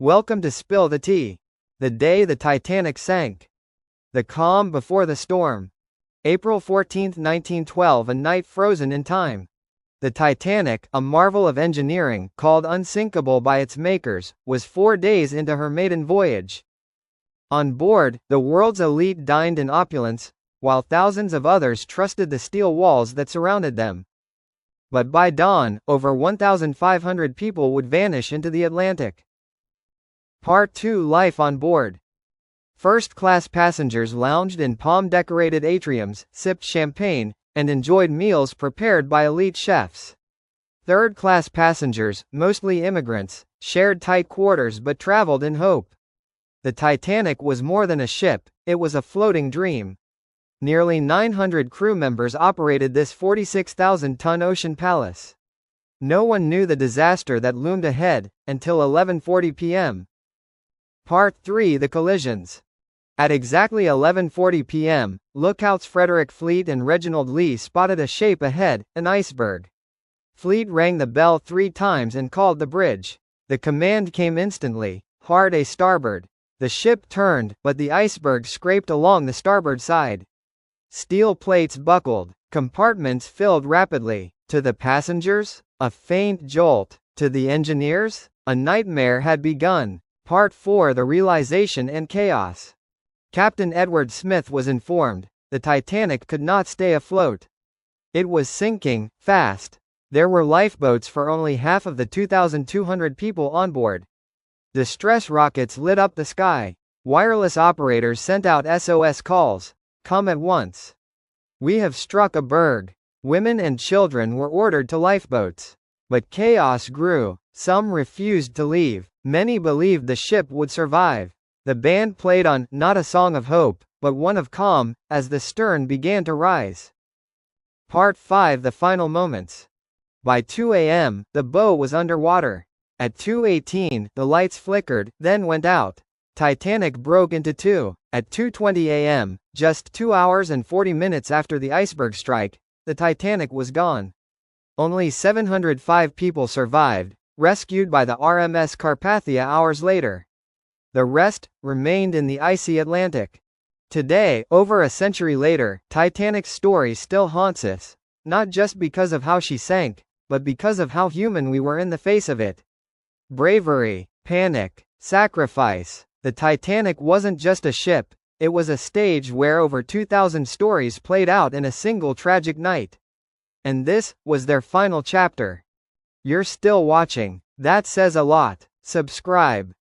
Welcome to Spill the Tea. The day the Titanic sank. The calm before the storm. April 14, 1912, a night frozen in time. The Titanic, a marvel of engineering, called unsinkable by its makers, was 4 days into her maiden voyage. On board, the world's elite dined in opulence, while thousands of others trusted the steel walls that surrounded them. But by dawn, over 1,500 people would vanish into the Atlantic. Part 2: Life on board. First-class passengers lounged in palm-decorated atriums, sipped champagne, and enjoyed meals prepared by elite chefs. Third-class passengers, mostly immigrants, shared tight quarters but traveled in hope. The Titanic was more than a ship, it was a floating dream. Nearly 900 crew members operated this 46,000-ton ocean palace. No one knew the disaster that loomed ahead, until 11:40 p.m. Part 3: The collisions. At exactly 11:40 p.m., lookouts Frederick Fleet and Reginald Lee spotted a shape ahead, an iceberg. Fleet rang the bell 3 times and called the bridge. The command came instantly: hard a starboard. The ship turned, but the iceberg scraped along the starboard side. Steel plates buckled. Compartments filled rapidly. To the passengers? A faint jolt. To the engineers? A nightmare had begun. Part 4: The realization and chaos. Captain Edward Smith was informed. The Titanic could not stay afloat. It was sinking, fast. There were lifeboats for only half of the 2,200 people on board. Distress rockets lit up the sky. Wireless operators sent out SOS calls. Come at once. We have struck a berg. Women and children were ordered to lifeboats. But chaos grew. Some refused to leave. Many believed the ship would survive. The band played on, not a song of hope, but one of calm, as the stern began to rise. Part 5: The final moments. By 2 a.m., the boat was underwater. At 2:18, the lights flickered, then went out. Titanic broke into two. At 2:20 a.m., just 2 hours and 40 minutes after the iceberg strike, the Titanic was gone. Only 705 people survived, rescued by the RMS Carpathia hours later. The rest remained in the icy Atlantic. Today, over a century later, Titanic's story still haunts us, not just because of how she sank, but because of how human we were in the face of it. Bravery, panic, sacrifice. The Titanic wasn't just a ship, it was a stage where over 2,000 stories played out in a single tragic night. And this was their final chapter. You're still watching. That says a lot. Subscribe.